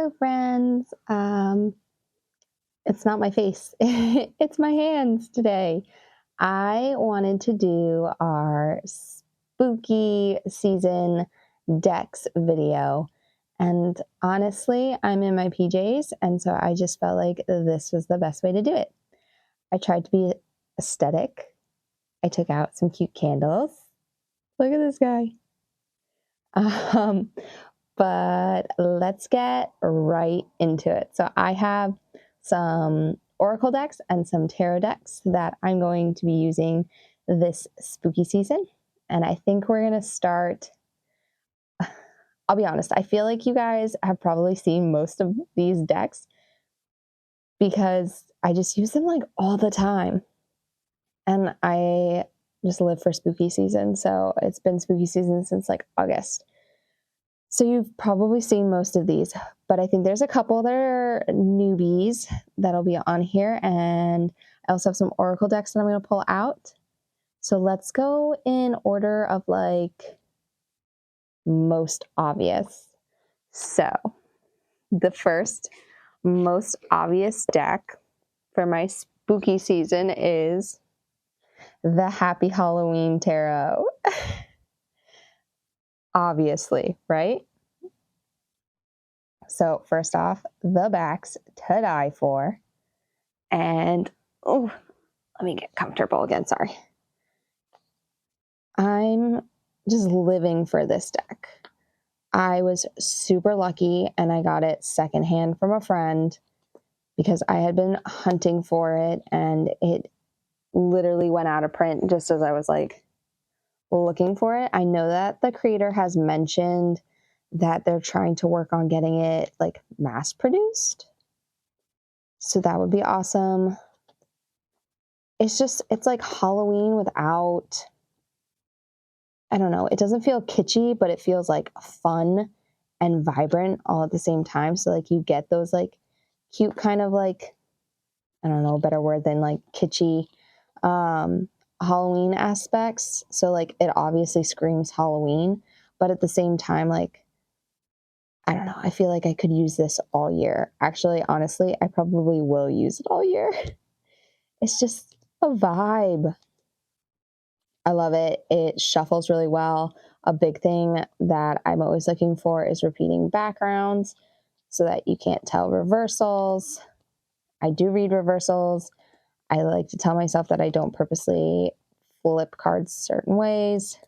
Hello, friends. It's not my face. It's my hands today. I wanted to do our spooky season decks video. And honestly, I'm in my PJs, and so I just felt like this was the best way to do it. I tried to be aesthetic. I took out some cute candles. Look at this guy. But let's get right into it. So I have some oracle decks and some tarot decks that I'm going to be using this spooky season. And I think we're going to start. I'll be honest, I feel like you guys have probably seen most of these decks because I just use them like all the time. And I just live for spooky season. So it's been spooky season since like August. So you've probably seen most of these, but I think there's a couple that are newbies that'll be on here. And I also have some oracle decks that I'm going to pull out. So let's go in order of like most obvious. So the first most obvious deck for my spooky season is the Happy Halloween Tarot. Obviously, right? So first off, the backs to die for. And, oh, let me get comfortable again, sorry. I'm just living for this deck. I was super lucky and I got it secondhand from a friend because I had been hunting for it and it literally went out of print just as I was like looking for it. I know that the creator has mentioned that they're trying to work on getting it like mass produced. So that would be awesome. It's like Halloween without, I don't know, it doesn't feel kitschy, but it feels like fun and vibrant all at the same time. So like you get those like cute kind of like, I don't know a better word than like kitschy Halloween aspects. So like it obviously screams Halloween, but at the same time, like, I don't know, I feel like I could use this all year. Actually, honestly, I probably will use it all year. It's just a vibe. I love it. It shuffles really well. A big thing that I'm always looking for is repeating backgrounds so that you can't tell reversals. I do read reversals. I like to tell myself that I don't purposely flip cards certain ways.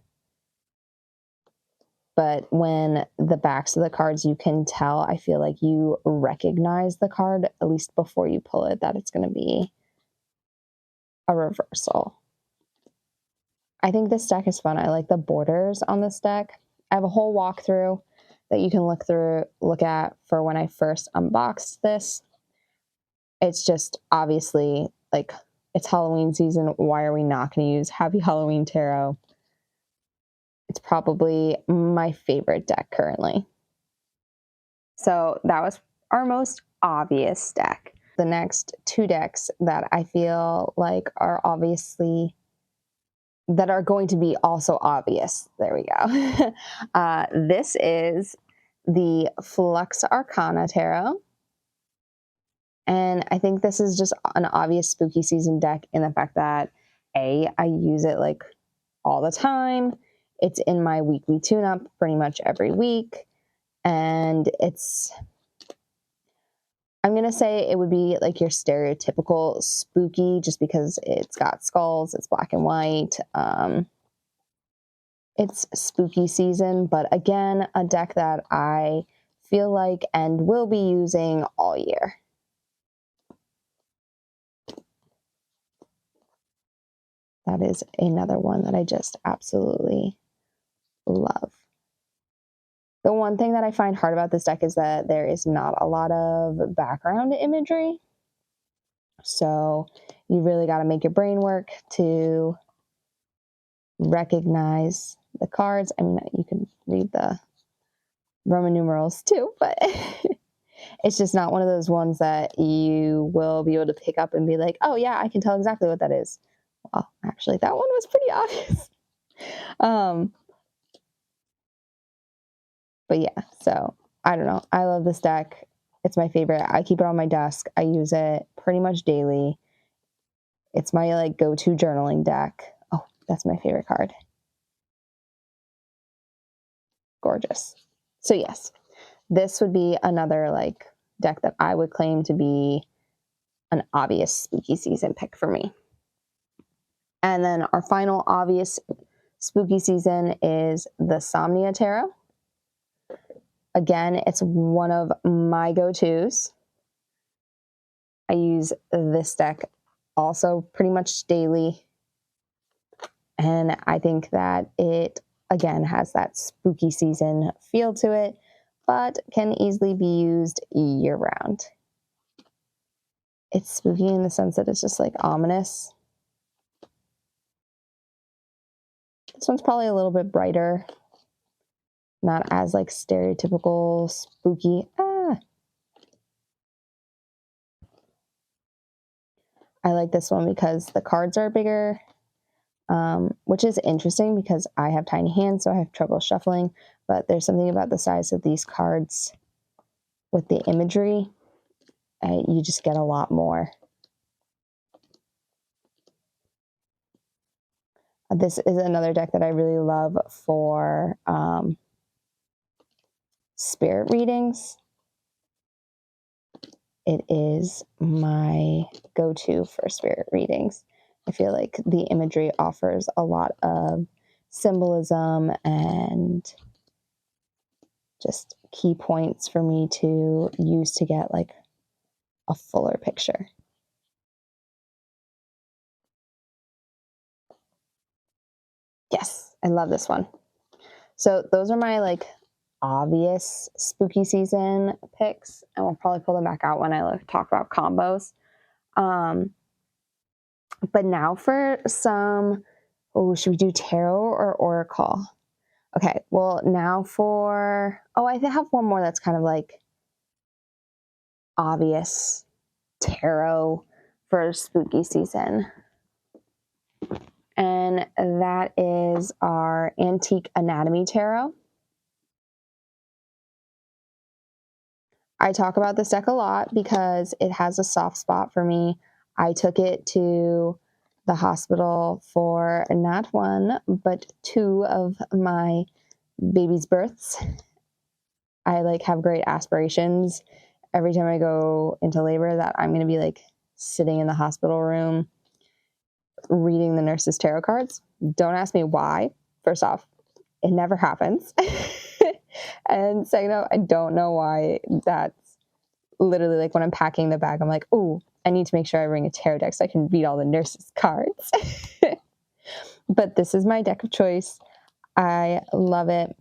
But when the backs of the cards, you can tell, I feel like you recognize the card, at least before you pull it, that it's going to be a reversal. I think this deck is fun. I like the borders on this deck. I have a whole walkthrough that you can look at for when I first unboxed this. It's just obviously like it's Halloween season. Why are we not going to use Happy Halloween Tarot? It's probably my favorite deck currently. So that was our most obvious deck. The next two decks that I feel like are obviously, that are going to be also obvious. There we go. This is the Flux Arcana Tarot. And I think this is just an obvious spooky season deck in the fact that I use it like all the time. It's in my weekly tune-up pretty much every week. And I'm going to say it would be like your stereotypical spooky just because it's got skulls, it's black and white. It's spooky season, but again, a deck that I feel like and will be using all year. That is another one that I just absolutely love. The one thing that I find hard about this deck is that there is not a lot of background imagery. So you really got to make your brain work to recognize the cards. I mean, you can read the Roman numerals too, but it's just not one of those ones that you will be able to pick up and be like, oh yeah, I can tell exactly what that is. Well, actually, that one was pretty obvious. But yeah, so I don't know. I love this deck. It's my favorite. I keep it on my desk. I use it pretty much daily. It's my like go-to journaling deck. Oh, that's my favorite card. Gorgeous. So yes, this would be another like deck that I would claim to be an obvious spooky season pick for me. And then our final obvious spooky season is the Somnia Tarot. Again, it's one of my go-tos. I use this deck also pretty much daily. And I think that it, again, has that spooky season feel to it, but can easily be used year-round. It's spooky in the sense that it's just like ominous. This one's probably a little bit brighter, not as like stereotypical spooky. I like this one because the cards are bigger, which is interesting because I have tiny hands, so I have trouble shuffling, but there's something about the size of these cards with the imagery, you just get a lot more. This is another deck that I really love for spirit readings. It is my go-to for spirit readings. I feel like the imagery offers a lot of symbolism and just key points for me to use to get like a fuller picture. Yes, I love this one. So those are my like obvious spooky season picks, and we'll probably pull them back out when I talk about combos. But now for some, should we do tarot or oracle? Okay, well now for, I have one more that's kind of like obvious tarot for spooky season. And that is our Antique Anatomy Tarot. I talk about this deck a lot because it has a soft spot for me. I took it to the hospital for not one, but 2 of my baby's births. I like have great aspirations every time I go into labor that I'm going to be like sitting in the hospital room reading the nurse's tarot cards. Don't ask me why. First off, it never happens. And second off, I don't know why. That's literally like when I'm packing the bag, I'm like, oh, I need to make sure I bring a tarot deck so I can read all the nurses' cards. But this is my deck of choice. I love it.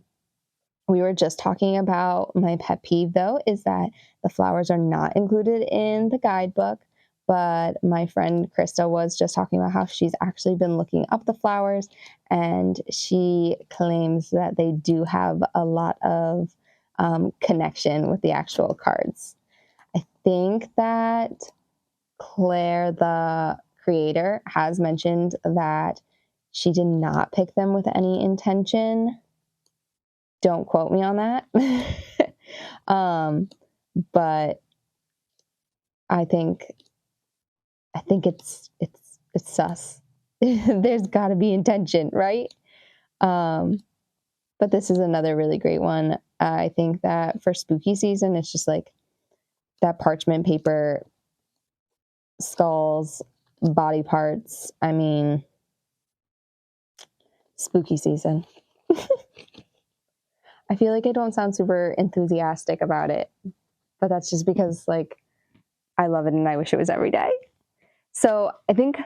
We were just talking about my pet peeve, though, is that the flowers are not included in the guidebook. But my friend Krista was just talking about how she's actually been looking up the flowers, and she claims that they do have a lot of connection with the actual cards. I think that Claire, the creator, has mentioned that she did not pick them with any intention. Don't quote me on that. But I think it's sus. There's got to be intention, right? But this is another really great one. I think that for spooky season, it's just like that parchment paper, skulls, body parts. I mean, spooky season. I feel like I don't sound super enthusiastic about it, but that's just because like I love it and I wish it was every day. So I think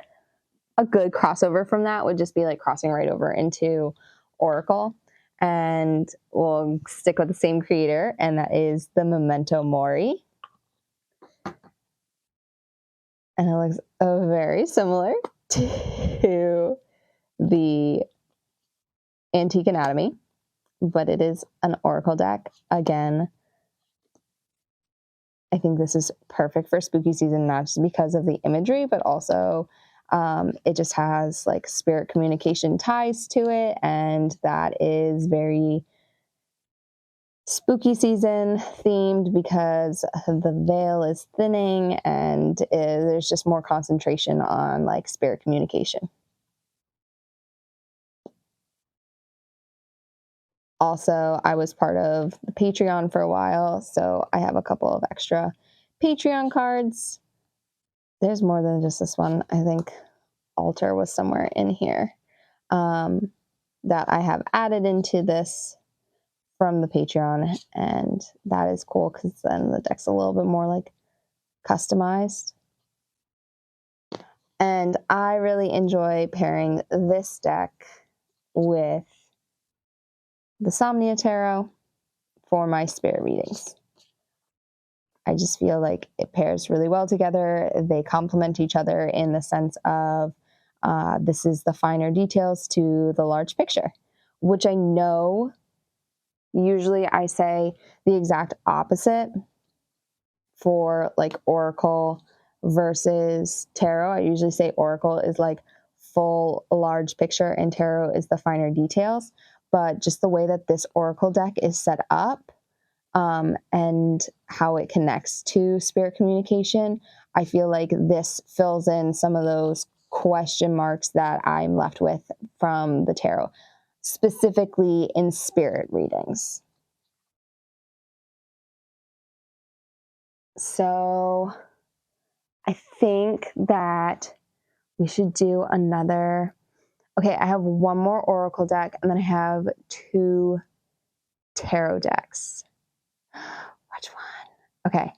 a good crossover from that would just be like crossing right over into Oracle, and we'll stick with the same creator, and that is the Memento Mori. And it looks very similar to the Antique Anatomy, but it is an Oracle deck. Again, I think this is perfect for spooky season, not just because of the imagery, but also it just has like spirit communication ties to it, and that is very spooky season themed because the veil is thinning and there's just more concentration on like spirit communication. Also, I was part of the Patreon for a while, so I have a couple of extra Patreon cards. There's more than just this one. I think Altar was somewhere in here that I have added into this from the Patreon, and that is cool because then the deck's a little bit more like customized. And I really enjoy pairing this deck with the Somnia Tarot for my spirit readings. I just feel like it pairs really well together. They complement each other in the sense of this is the finer details to the large picture, which I know usually I say the exact opposite for like Oracle versus Tarot. I usually say Oracle is like full large picture and Tarot is the finer details. But just the way that this Oracle deck is set up and how it connects to spirit communication, I feel like this fills in some of those question marks that I'm left with from the Tarot, specifically in spirit readings. So I think that we should do another. Okay, I have one more Oracle deck, and then I have 2 Tarot decks. Which one? Okay,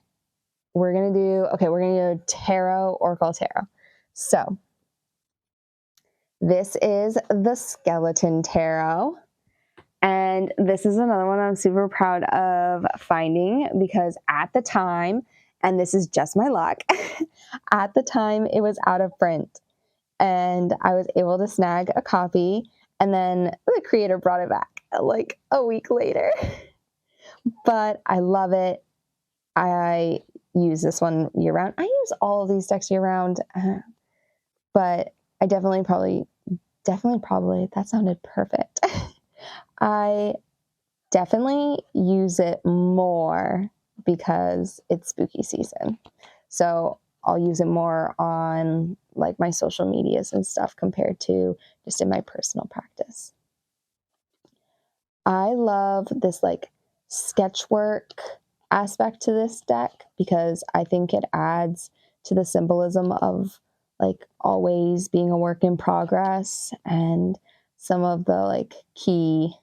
we're gonna do Tarot, Oracle Tarot. So this is the Skeleton Tarot. And this is another one I'm super proud of finding because at the time, and this is just my luck, at the time it was out of print. And I was able to snag a copy, and then the creator brought it back like a week later. But I love it. I use this one year round. I use all of these decks year round, but I definitely probably, that sounded perfect. I definitely use it more because it's spooky season. So I'll use it more on like my social medias and stuff compared to just in my personal practice. I love this like sketch work aspect to this deck because I think it adds to the symbolism of like always being a work in progress and some of the like key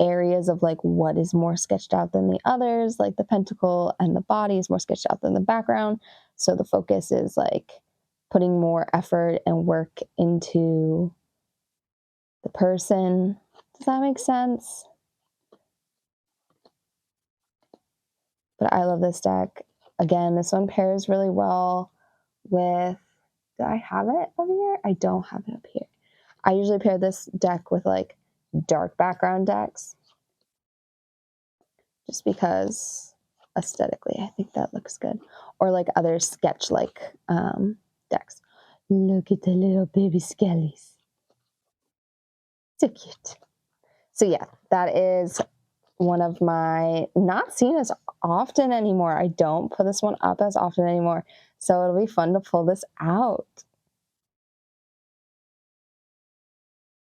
areas of like what is more sketched out than the others, like the pentacle and the body is more sketched out than the background. So the focus is like putting more effort and work into the person. Does that make sense? But I love this deck. Again, this one pairs really well with, do I have it over here? I don't have it up here. I usually pair this deck with like dark background decks just because aesthetically I think that looks good. Or like other sketch like decks. Look at the little baby skellies. So cute. So yeah, that is one of my, not seen as often anymore. I don't put this one up as often anymore. So it'll be fun to pull this out.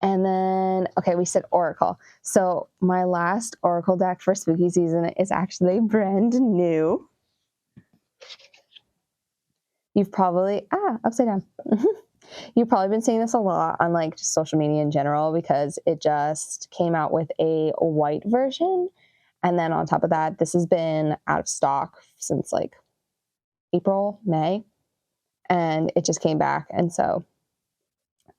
And then, okay, we said Oracle. So my last Oracle deck for spooky season is actually brand new. You've probably, upside down. You've probably been seeing this a lot on like just social media in general because it just came out with a white version. And then on top of that, this has been out of stock since like April, May, and it just came back. And so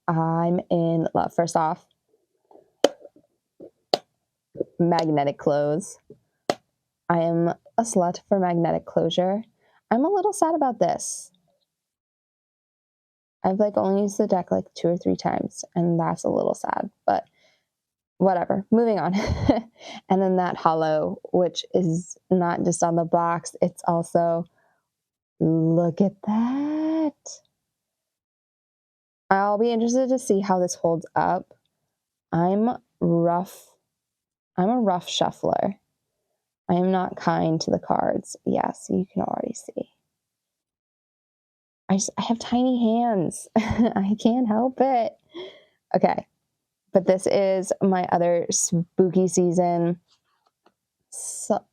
I'm in love. First off, magnetic close. I am a slut for magnetic closure. I'm a little sad about this. I've like only used the deck like 2 or 3 times, and that's a little sad, but whatever. Moving on. And then that hollow, which is not just on the box, it's also, look at that. I'll be interested to see how this holds up. I'm rough I'm a rough shuffler. I am not kind to the cards. Yes, you can already see. I have tiny hands. I can't help it. Okay. But this is my other spooky season. So,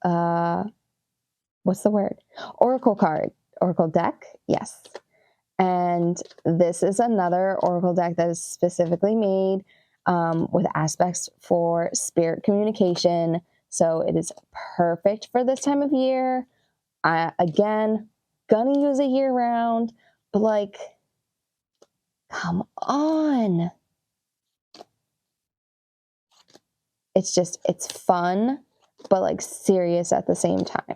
what's the word? Oracle card. Oracle deck. Yes. And this is another Oracle deck that is specifically made with aspects for spirit communication. So it is perfect for this time of year. Again, gonna use it year round, but like, come on. It's fun, but like serious at the same time,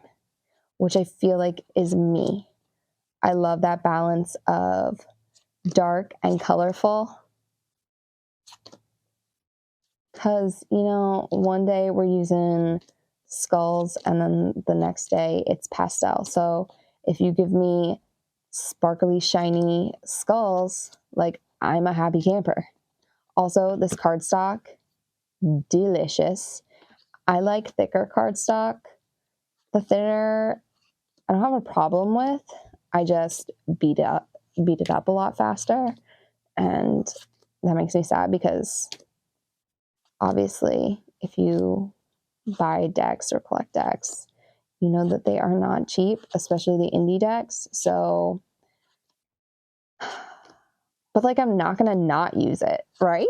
which I feel like is me. I love that balance of dark and colorful. Because, you know, one day we're using skulls and then the next day it's pastel. So if you give me sparkly, shiny skulls, like, I'm a happy camper. Also, this cardstock, delicious. I like thicker cardstock. The thinner, I don't have a problem with. I just beat it up a lot faster. And that makes me sad because obviously if you buy decks or collect decks, you know that they are not cheap, especially the indie decks. So, but like, I'm not gonna not use it, right?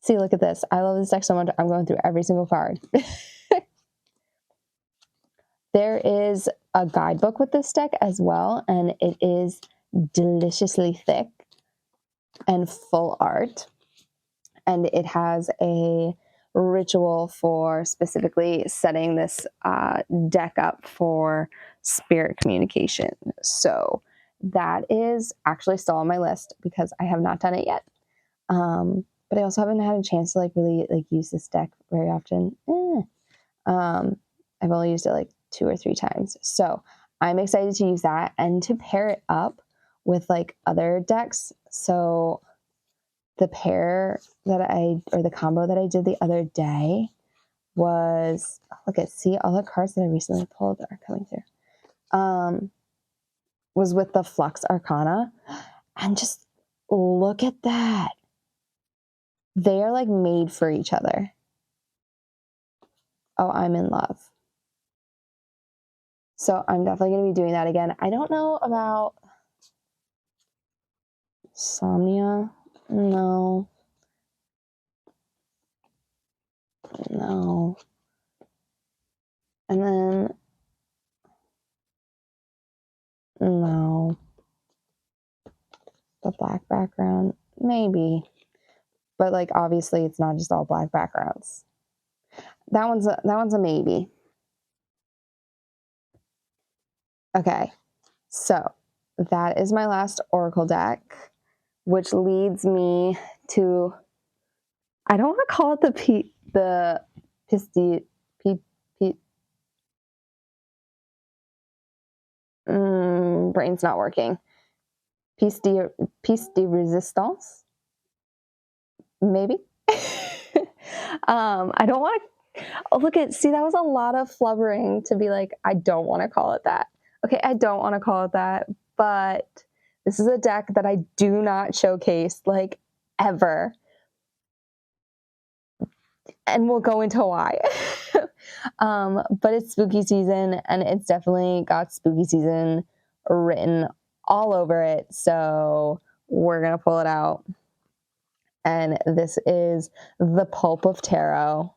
See, look at this. I love this deck so much. I'm going through every single card. There is a guidebook with this deck as well, and it is deliciously thick and full art. And it has a ritual for specifically setting this deck up for spirit communication. So that is actually still on my list because I have not done it yet. But I also haven't had a chance to like really like use this deck very often. I've only used it like 2 or 3 times. So I'm excited to use that and to pair it up with like other decks. So the pair that or the combo that I did the other day was, see, all the cards that I recently pulled are coming through. Was with the Flux Arcana. And just look at that. They are like made for each other. Oh, I'm in love. So I'm definitely going to be doing that again. I don't know about Somnia. No. And then, no. The black background, maybe. But like, obviously it's not just all black backgrounds. That one's a maybe. Okay. So that is my last Oracle deck, which leads me to, I don't want to call it the Pisti, brain's not working. Piece de resistance, maybe. I don't want to. Oh, see, that was a lot of flubbering to be like, I don't want to call it that. Okay, I don't want to call it that, but this is a deck that I do not showcase, like, ever. And we'll go into why. But it's spooky season, and it's definitely got spooky season written all over it. So we're going to pull it out. And this is the Pulp of Tarot.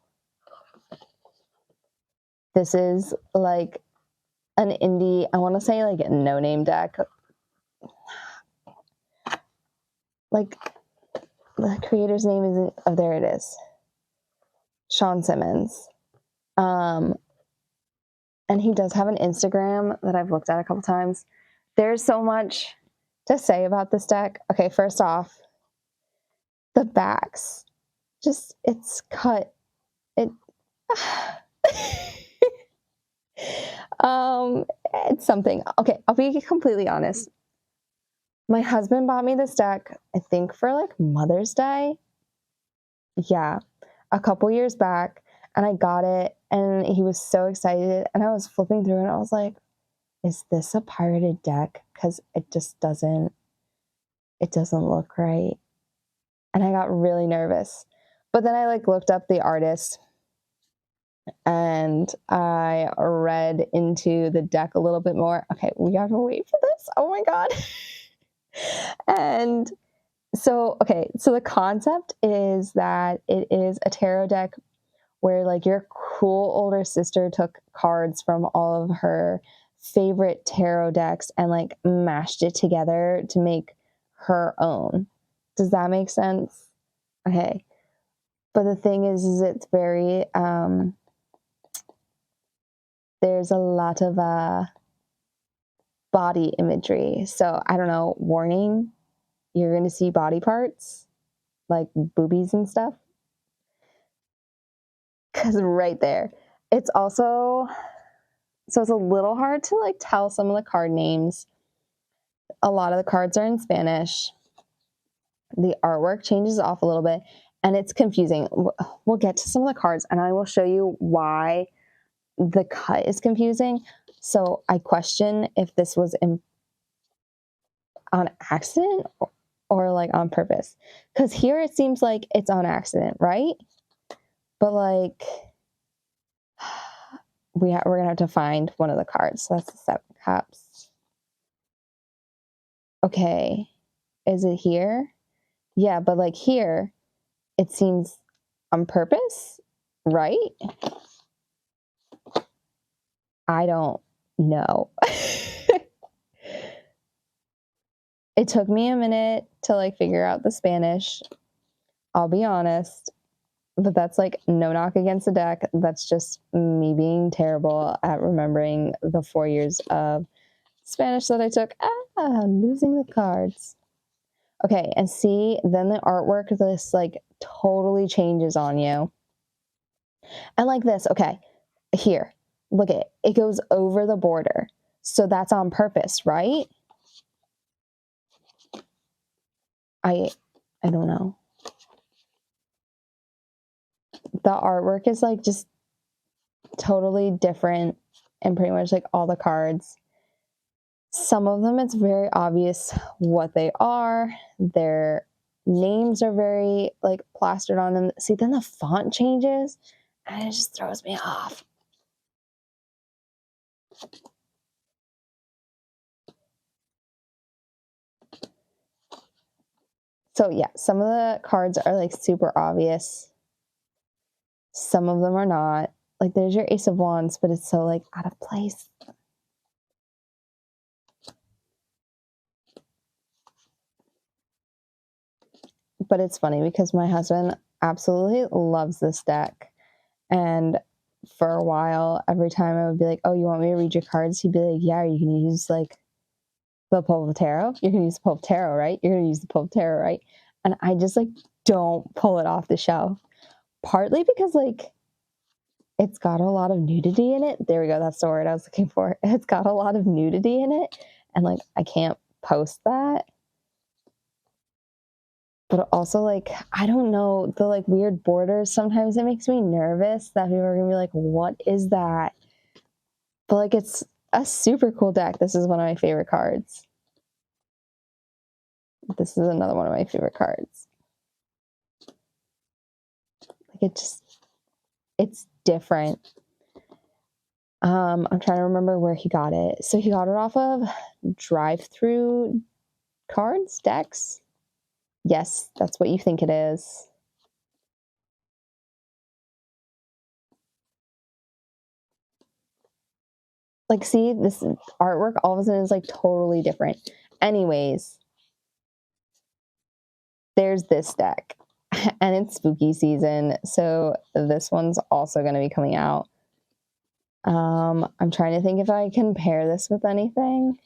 This is like an indie, I want to say like a no-name deck. Like, the creator's name isn't, oh, there it is. Sean Simmons. And he does have an Instagram that I've looked at a couple times. There's so much to say about this deck. Okay, first off, the backs. Just, it's cut. It's something. Okay, I'll be completely honest. My husband bought me this deck, I think for like Mother's Day. Yeah. a couple years back, and I got it, and he was so excited, and I was flipping through, and I was like, is this a pirated deck? Because it just doesn't look right. And I got really nervous. But then I like looked up the artist, and I read into the deck a little bit more. Okay, we have to wait for this. Oh my God. And so the concept is that it is a tarot deck where like your cool older sister took cards from all of her favorite tarot decks and like mashed it together to make her own. Does that make sense? Okay. But the thing is it's very there's a lot of body imagery. So I don't know, warning, you're going to see body parts like boobies and stuff. Because right there, it's also, so it's a little hard to like tell some of the card names. A lot of the cards are in Spanish. The artwork changes off a little bit, and it's confusing. We'll get to some of the cards, and I will show you why the cut is confusing. So I question if this was on accident or like on purpose. Because here it seems like it's on accident, right? But like, we're going to have to find one of the cards. So that's the Seven Cups. Okay. Is it here? Yeah, but like here, it seems on purpose, right? I don't know. It took me a minute to like figure out the Spanish. I'll be honest, but that's like no knock against the deck. That's just me being terrible at remembering the 4 years of Spanish that I took. Losing the cards. Okay, and see, then the artwork, this like totally changes on you. And like this, okay, here, look at it. It goes over the border. So that's on purpose, right? I don't know. The artwork is like just totally different and pretty much like all the cards. Some of them, it's very obvious what they are. Their names are very like plastered on them. See, then the font changes and it just throws me off. So yeah, some of the cards are like super obvious. Some of them are not. Like there's your Ace of Wands, but it's so like out of place. But it's funny because my husband absolutely loves this deck. And for a while, every time I would be like, oh, you want me to read your cards? He'd be like, yeah, you can use like the Pulp of Tarot. You're going to use the Pulp of Tarot, right? You're going to use the Pulp of Tarot, right? And I just like don't pull it off the shelf. Partly because like it's got a lot of nudity in it. There we go. That's the word I was looking for. It's got a lot of nudity in it. And like I can't post that. But also like, I don't know, the like weird borders, sometimes it makes me nervous that people are going to be like, what is that? But like, it's a super cool deck. This is one of my favorite cards. This is another one of my favorite cards. Like it's different. I'm trying to remember where he got it. So he got it off of drive-through cards, decks. Yes, that's what you think it is. Like, see, this artwork all of a sudden is like totally different. Anyways, there's this deck, and it's spooky season, so this one's also going to be coming out. I'm trying to think if I can pair this with anything.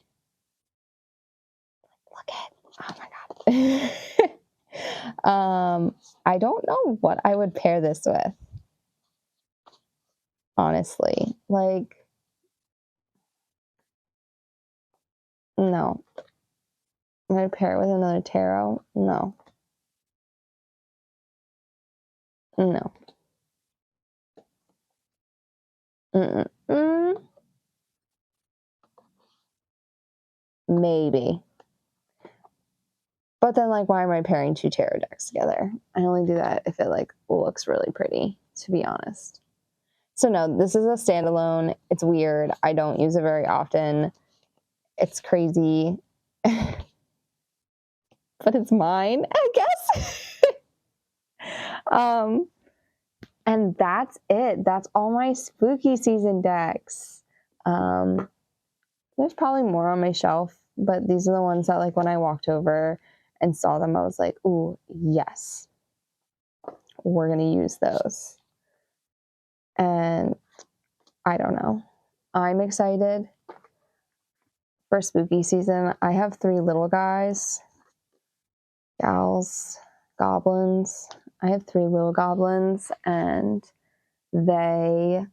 Look at, oh my god. I don't know what I would pair this with. Honestly, like, no. I'm gonna pair it with another tarot. No. Maybe. But then, like, why am I pairing 2 tarot decks together? I only do that if it, like, looks really pretty, to be honest. So no, this is a standalone. It's weird. I don't use it very often. It's crazy. But it's mine, I guess. And that's it. That's all my spooky season decks. There's probably more on my shelf, but these are the ones that, like, when I walked over and saw them, I was like, ooh, yes, we're going to use those. And I don't know. I'm excited for spooky season. I have 3 little guys, gals, goblins. I have 3 little goblins, and they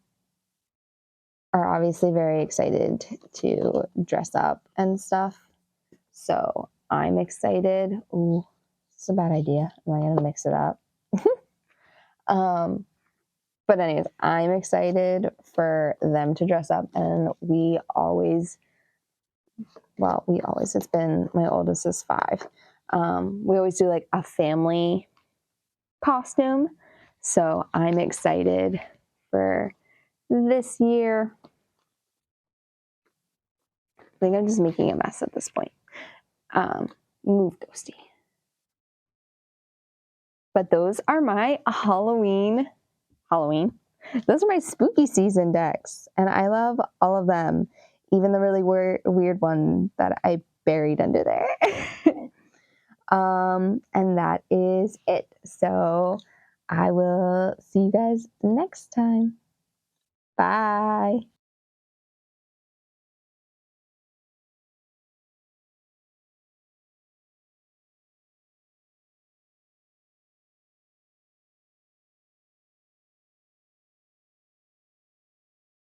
are obviously very excited to dress up and stuff. So I'm excited. Ooh, it's a bad idea. Am I going to mix it up? But anyways, I'm excited for them to dress up, and it's been, my oldest is 5. We always do like a family costume. So I'm excited for this year. I think I'm just making a mess at this point. Move, Ghosty. But those are my Halloween. Those are my spooky season decks. And I love all of them. Even the really weird one that I buried under there. And that is it. So I will see you guys next time. Bye.